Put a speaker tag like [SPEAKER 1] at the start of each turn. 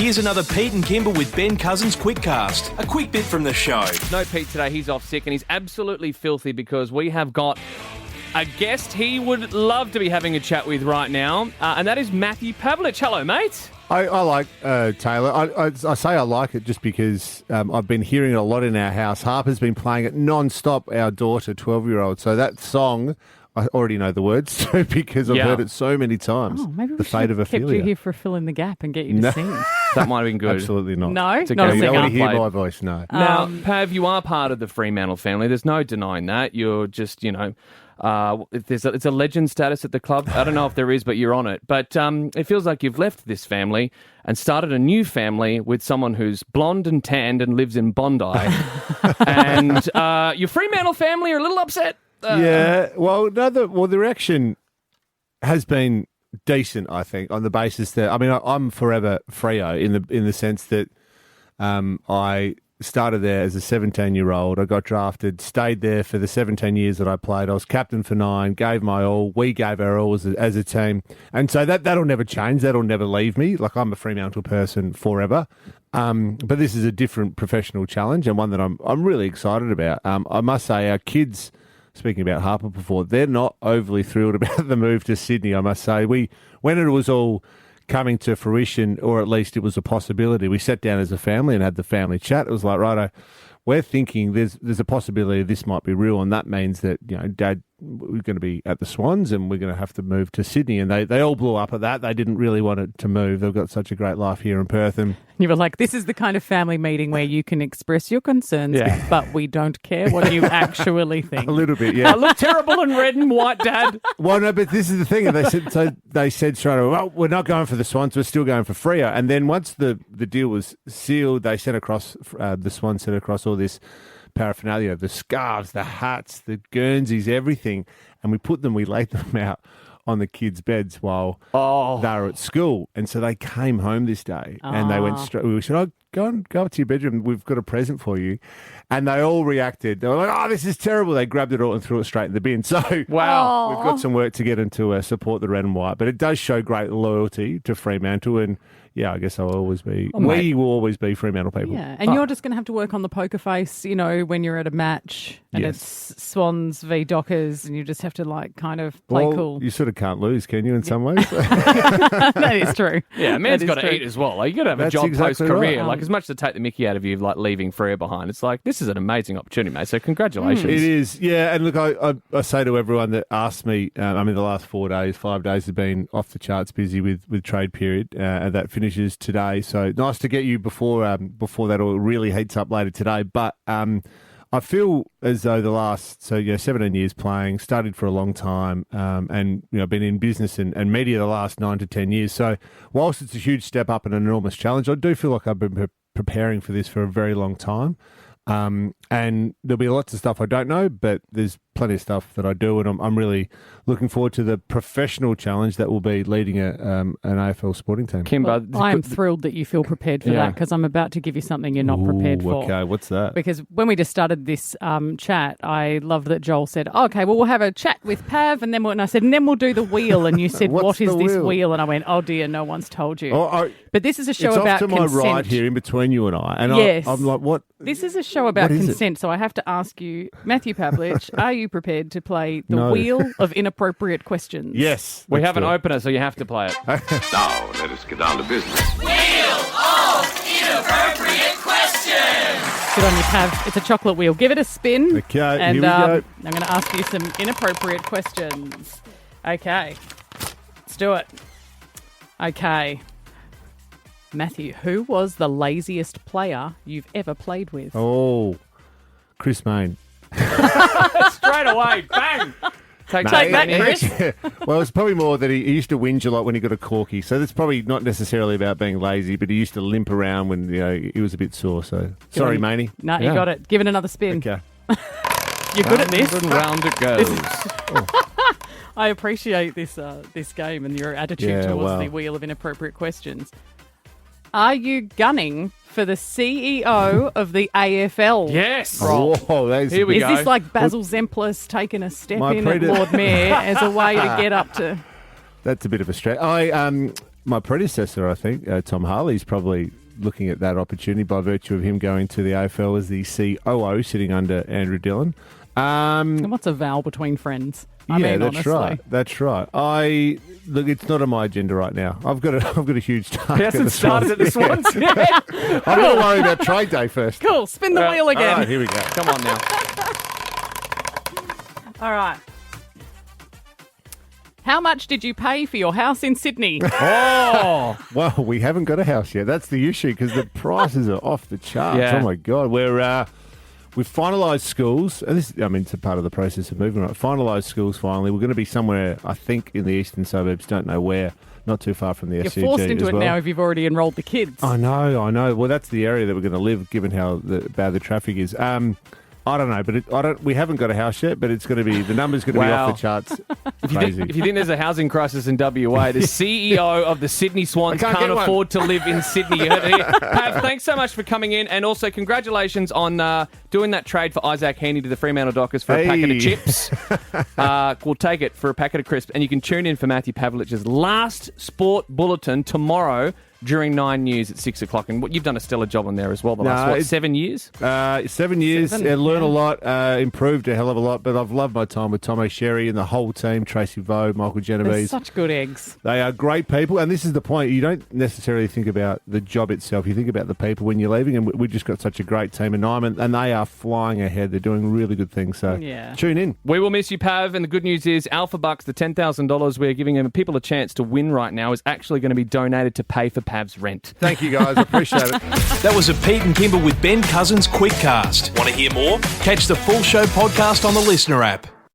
[SPEAKER 1] Here's another Pete and Kimber with Ben Cousins Quickcast. A quick bit from the show.
[SPEAKER 2] No Pete today, he's off sick and he's absolutely filthy because we have got a guest he would love to be having a chat with right now, and that is Matthew Pavlich. Hello, mate.
[SPEAKER 3] I like Taylor. I say I like it just because I've been hearing it a lot in our house. Harper's been playing it non-stop, our daughter, 12-year-old. So that song, I already know the words to because I've heard it so many times.
[SPEAKER 4] Oh, maybe we
[SPEAKER 3] The Fate of
[SPEAKER 4] should have kept
[SPEAKER 3] Ophelia.
[SPEAKER 4] you here for fill in the gap and get you to sing.
[SPEAKER 2] That might have been good.
[SPEAKER 3] Absolutely not.
[SPEAKER 4] No,
[SPEAKER 2] It's
[SPEAKER 4] not
[SPEAKER 2] okay.
[SPEAKER 4] a
[SPEAKER 3] You don't want to
[SPEAKER 4] singer.
[SPEAKER 3] hear my voice, no.
[SPEAKER 2] Now, Pav, you are part of the Fremantle family. There's no denying that. You're just, it's a legend status at the club. I don't know if there is, but you're on it. But it feels like you've left this family and started a new family with someone who's blonde and tanned and lives in Bondi. And your Fremantle family are a little upset.
[SPEAKER 3] The reaction has been decent, I think, on the basis that I'm forever Freo in the sense that I started there as a 17-year-old. I got drafted, stayed there for the 17 years that I played. I was captain for 9, gave my all. We gave our all as a team, and so that'll never change. That'll never leave me. Like, I'm a Fremantle person forever. But this is a different professional challenge and one that I'm really excited about. I must say, our kids. Speaking about Harper before, they're not overly thrilled about the move to Sydney, I must say. When it was all coming to fruition, or at least it was a possibility, we sat down as a family and had the family chat. It was like, righto, we're thinking there's a possibility this might be real, and that means that, Dad, we're going to be at the Swans and we're going to have to move to Sydney. And they all blew up at that. They didn't really want it to move. They've got such a great life here in Perth. And
[SPEAKER 4] You were like, this is the kind of family meeting where you can express your concerns, but we don't care what you actually think.
[SPEAKER 3] a little bit, yeah.
[SPEAKER 2] I look terrible in red and white, Dad.
[SPEAKER 3] Well, no, but this is the thing. They said straight away, well, we're not going for the Swans, we're still going for Freo. And then once the deal was sealed, they sent across, the Swans sent across all this paraphernalia, the scarves, the hats, the Guernseys, everything. And we laid them out on the kids' beds while they were at school. And so they came home this day and they went straight, we said, go up to your bedroom, we've got a present for you. And they all reacted. They were like, this is terrible. They grabbed it all and threw it straight in the bin. So
[SPEAKER 2] Wow.
[SPEAKER 3] we've got some work to get into support the red and white. But it does show great loyalty to Fremantle. And I guess I'll always be, we will always be Fremantle people.
[SPEAKER 4] Yeah, and you're just going to have to work on the poker face, when you're at a match and it's Swans v Dockers and you just have to kind of play cool.
[SPEAKER 3] You sort of can't lose, can you, in some ways?
[SPEAKER 4] That is true.
[SPEAKER 2] Yeah, a man's
[SPEAKER 4] That is
[SPEAKER 2] got to
[SPEAKER 4] true.
[SPEAKER 2] eat as well. Like, you got to have
[SPEAKER 3] That's
[SPEAKER 2] a job
[SPEAKER 3] exactly
[SPEAKER 2] post-career.
[SPEAKER 3] right.
[SPEAKER 2] As much as they take the mickey out of you, leaving Freo behind, it's like, this is an amazing opportunity, mate. So congratulations.
[SPEAKER 3] It is, yeah. And look, I say to everyone that asks me, the last 5 days have been off the charts busy with trade period, and that finishes today. So nice to get you before that all really heats up later today. But I feel as though the last 17 years playing, studied for a long time, and been in business and media the last 9 to 10 years. So whilst it's a huge step up and an enormous challenge, I do feel like I've been preparing for this for a very long time. And there'll be lots of stuff I don't know, but there's plenty of stuff that I do, and I'm really looking forward to the professional challenge that will be leading an AFL sporting team.
[SPEAKER 2] Kimber,
[SPEAKER 4] I am thrilled that you feel prepared for that, because I'm about to give you something you're not prepared for.
[SPEAKER 3] Okay, what's that?
[SPEAKER 4] Because when we just started this chat, I loved that Joel said, okay, well, we'll have a chat with Pav, and then I said, and then we'll do the wheel. And you said,
[SPEAKER 3] What's
[SPEAKER 4] what is
[SPEAKER 3] the
[SPEAKER 4] this
[SPEAKER 3] wheel?
[SPEAKER 4] wheel? And I went, oh dear, no one's told you. But this is a show
[SPEAKER 3] it's
[SPEAKER 4] about
[SPEAKER 3] off to
[SPEAKER 4] consent.
[SPEAKER 3] my right here in between you and I. And
[SPEAKER 4] Yes.
[SPEAKER 3] I'm like, what?
[SPEAKER 4] This is a show about
[SPEAKER 3] What is it?
[SPEAKER 4] consent, so I have to ask you, Matthew Pavlich, are you prepared to play the
[SPEAKER 3] No.
[SPEAKER 4] wheel of inappropriate questions?
[SPEAKER 3] Yes.
[SPEAKER 2] we
[SPEAKER 3] let's
[SPEAKER 2] have an
[SPEAKER 3] do it.
[SPEAKER 2] opener, so you have to play it.
[SPEAKER 5] Now, let us get down to business.
[SPEAKER 4] Good on you, Pav. It's a chocolate wheel. Give it a spin.
[SPEAKER 3] Okay,
[SPEAKER 4] and,
[SPEAKER 3] here we go.
[SPEAKER 4] I'm going to ask you some inappropriate questions. Okay. Let's do it. Okay. Matthew, who was the laziest player you've ever played with?
[SPEAKER 3] Oh, Chris Mayne.
[SPEAKER 2] Straight away, bang! Take
[SPEAKER 4] that, Chris.
[SPEAKER 3] Well, it's probably more that he used to whinge a lot when he got a corky. So that's probably not necessarily about being lazy, but he used to limp around when he was a bit sore. So sorry,
[SPEAKER 4] on.
[SPEAKER 3] Maney.
[SPEAKER 4] No, you got it. Give it another spin.
[SPEAKER 3] Okay.
[SPEAKER 4] You're good at this.
[SPEAKER 2] Round and round it goes.
[SPEAKER 4] I appreciate this game and your attitude
[SPEAKER 3] Yeah,
[SPEAKER 4] towards
[SPEAKER 3] well.
[SPEAKER 4] the wheel of inappropriate questions. Are you gunning for the CEO of the AFL?
[SPEAKER 2] Yes.
[SPEAKER 4] Roll?
[SPEAKER 3] Oh, that's
[SPEAKER 2] Here we
[SPEAKER 4] Is
[SPEAKER 2] go.
[SPEAKER 4] this like Basil Zemplis taking a step
[SPEAKER 3] My
[SPEAKER 4] in at Lord Mayor as a way to get up to...
[SPEAKER 3] That's a bit of a stretch. my predecessor, I think, Tom Harley's probably looking at that opportunity by virtue of him going to the AFL as the COO, sitting under Andrew Dillon.
[SPEAKER 4] And what's a vow between friends? I mean,
[SPEAKER 3] that's
[SPEAKER 4] honestly.
[SPEAKER 3] right. That's right. Look, it's not on my agenda right now. I've got a huge target.
[SPEAKER 2] He hasn't started at the Swans yet.
[SPEAKER 3] I'm going to worry about trade day first.
[SPEAKER 4] Cool. Spin the wheel again.
[SPEAKER 3] All right, here we go.
[SPEAKER 2] Come on now.
[SPEAKER 4] All right. How much did you pay for your house in Sydney?
[SPEAKER 3] Oh, well, we haven't got a house yet. That's the issue because the prices are off the charts.
[SPEAKER 2] Yeah.
[SPEAKER 3] Oh my God, we've finalised schools, and it's a part of the process of moving. Right, finalised schools finally. We're going to be somewhere, I think, in the eastern suburbs. Don't know where. Not too far from the
[SPEAKER 4] You're
[SPEAKER 3] SCG
[SPEAKER 4] forced into
[SPEAKER 3] as
[SPEAKER 4] it
[SPEAKER 3] well.
[SPEAKER 4] now if you've already enrolled the kids.
[SPEAKER 3] I know. Well, that's the area that we're going to live, given how bad the traffic is. I don't know, but we haven't got a house yet, but it's going to be, the number's going to be
[SPEAKER 2] Wow.
[SPEAKER 3] off the charts.
[SPEAKER 2] If you
[SPEAKER 3] Crazy.
[SPEAKER 2] think there's a housing crisis in WA, the CEO of the Sydney Swans
[SPEAKER 3] I can't
[SPEAKER 2] can't
[SPEAKER 3] get one.
[SPEAKER 2] afford to live in Sydney. You heard it here. Pav, thanks so much for coming in, and also congratulations on doing that trade for Isaac Heaney to the Fremantle Dockers for a packet of chips. We'll take it for a packet of crisps, and you can tune in for Matthew Pavlich's last sport bulletin tomorrow during 9 News at 6 o'clock. And you've done a stellar job on there as well the last, 7 years?
[SPEAKER 3] 7 years. Learned a lot, improved a hell of a lot, but I've loved my time with Tom O'Sherry and the whole team, Tracy Vogue, Michael
[SPEAKER 4] They're
[SPEAKER 3] Genovese.
[SPEAKER 4] such good eggs.
[SPEAKER 3] They are great people, and this is the point. You don't necessarily think about the job itself. You think about the people when you're leaving, and we've just got such a great team in Nyman, and they are flying ahead. They're doing really good things, so tune in.
[SPEAKER 2] We will miss you, Pav, and the good news is Alpha Bucks, the $10,000 we're giving people a chance to win right now, is actually going to be donated to pay for Pav's rent.
[SPEAKER 3] Thank you, guys. I appreciate it.
[SPEAKER 1] That was a Pete and Kimber with Ben Cousins Quickcast. Want to hear more? Catch the full show podcast on the Listener app.